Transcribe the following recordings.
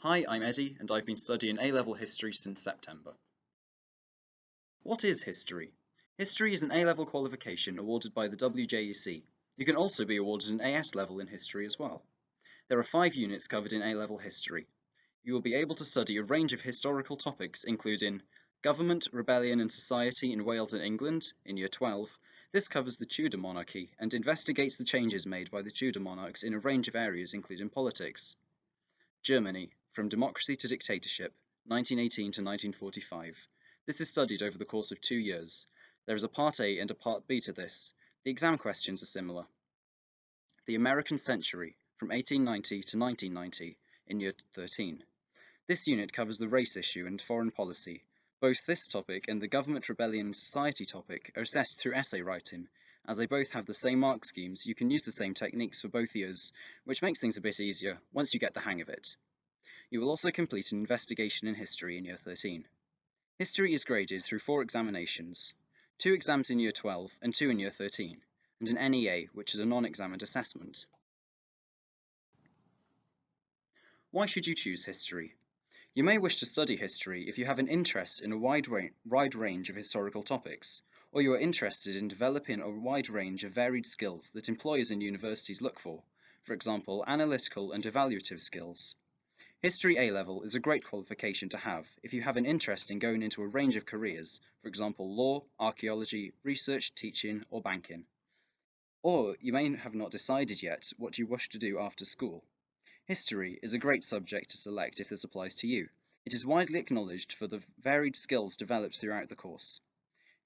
Hi, I'm Eddie, and I've been studying A-level history since September. What is history? History is an A-level qualification awarded by the WJEC. You can also be awarded an AS level in history as well. There are 5 units covered in A-level history. You will be able to study a range of historical topics including government, rebellion and society in Wales and England in Year 12. This covers the Tudor monarchy and investigates the changes made by the Tudor monarchs in a range of areas including politics. Germany, from democracy to dictatorship, 1918 to 1945. This is studied over the course of 2 years. There is a Part A and a Part B to this. The exam questions are similar. The American Century, from 1890 to 1990, in Year 13. This unit covers the race issue and foreign policy. Both this topic and the government, rebellion and society topic are assessed through essay writing. As they both have the same mark schemes, you can use the same techniques for both years, which makes things a bit easier once you get the hang of it. You will also complete an investigation in history in Year 13. History is graded through 4 examinations, 2 exams in Year 12 and 2 in Year 13, and an NEA, which is a non-examined assessment. Why should you choose history? You may wish to study history if you have an interest in a wide range of historical topics, or you are interested in developing a wide range of varied skills that employers and universities look for example, analytical and evaluative skills. History A-level is a great qualification to have if you have an interest in going into a range of careers, for example law, archaeology, research, teaching, or banking. Or you may have not decided yet what you wish to do after school. History is a great subject to select if this applies to you. It is widely acknowledged for the varied skills developed throughout the course.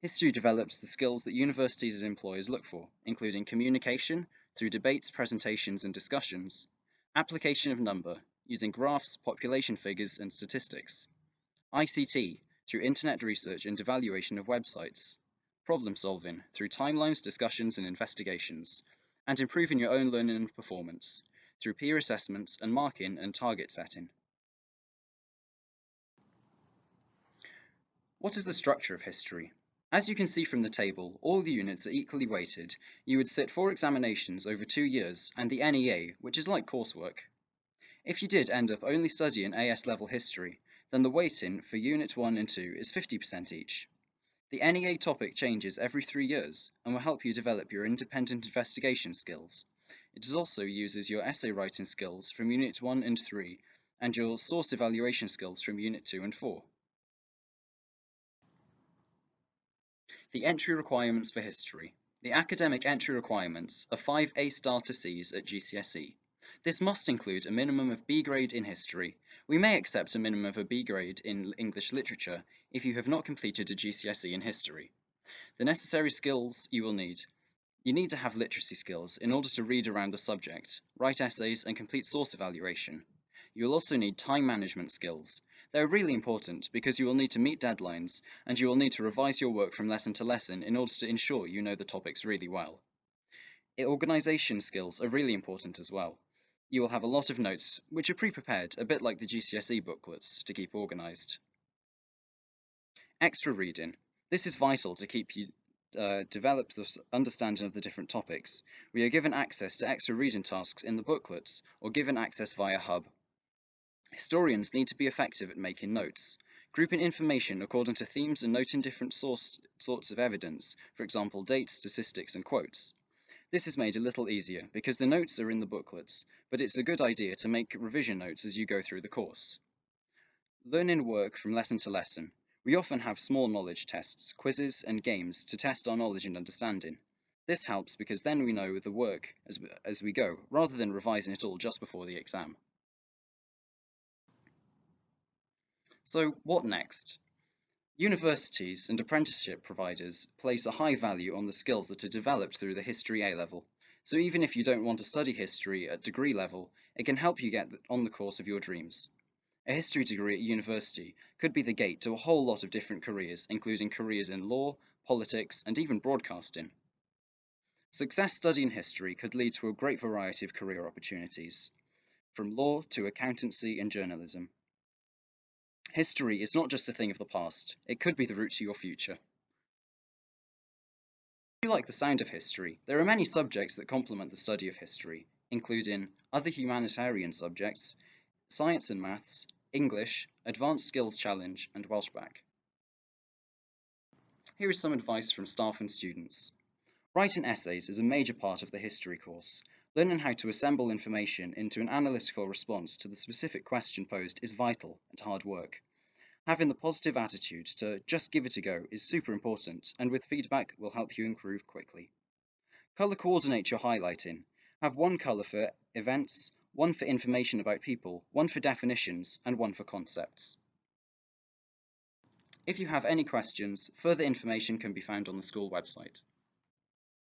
History develops the skills that universities and employers look for, including communication, through debates, presentations, and discussions, application of number, using graphs, population figures, and statistics, ICT, through internet research and evaluation of websites, problem solving, through timelines, discussions, and investigations, and improving your own learning and performance, through peer assessments and marking and target setting. What is the structure of history? As you can see from the table, all the units are equally weighted. You would sit 4 examinations over 2 years and the NEA, which is like coursework. If you did end up only studying AS level history, then the weighting for Unit 1 and 2 is 50% each. The NEA topic changes every 3 years and will help you develop your independent investigation skills. It also uses your essay writing skills from Unit 1 and 3 and your source evaluation skills from Unit 2 and 4. The entry requirements for history. The academic entry requirements are 5 A-star to Cs at GCSE. This must include a minimum of B grade in history. We may accept a minimum of a B grade in English literature if you have not completed a GCSE in history. The necessary skills you will need. You need to have literacy skills in order to read around the subject, write essays, and complete source evaluation. You will also need time management skills. They're really important because you will need to meet deadlines and you will need to revise your work from lesson to lesson in order to ensure you know the topics really well. Organisation skills are really important as well. You will have a lot of notes, which are pre-prepared, a bit like the GCSE booklets, to keep organised. Extra reading. This is vital to keep you develop the understanding of the different topics. We are given access to extra reading tasks in the booklets or given access via Hub. Historians need to be effective at making notes, grouping information according to themes and noting different sorts of evidence, for example dates, statistics, and quotes. This is made a little easier because the notes are in the booklets, but it's a good idea to make revision notes as you go through the course. Learning work from lesson to lesson. We often have small knowledge tests, quizzes, and games to test our knowledge and understanding. This helps because then we know the work as we go, rather than revising it all just before the exam. So what next? Universities and apprenticeship providers place a high value on the skills that are developed through the History A-level. So even if you don't want to study history at degree level, it can help you get on the course of your dreams. A history degree at university could be the gate to a whole lot of different careers, including careers in law, politics, and even broadcasting. Success studying history could lead to a great variety of career opportunities, from law to accountancy and journalism. History is not just a thing of the past, it could be the route to your future. If you like the sound of history, there are many subjects that complement the study of history, including other humanitarian subjects, Science and Maths, English, Advanced Skills Challenge, and Welsh Bac. Here is some advice from staff and students. Writing essays is a major part of the history course. Learning how to assemble information into an analytical response to the specific question posed is vital and hard work. Having the positive attitude to just give it a go is super important, and with feedback will help you improve quickly. Color coordinate your highlighting. Have one color for events, one for information about people, one for definitions, and one for concepts. If you have any questions, further information can be found on the school website.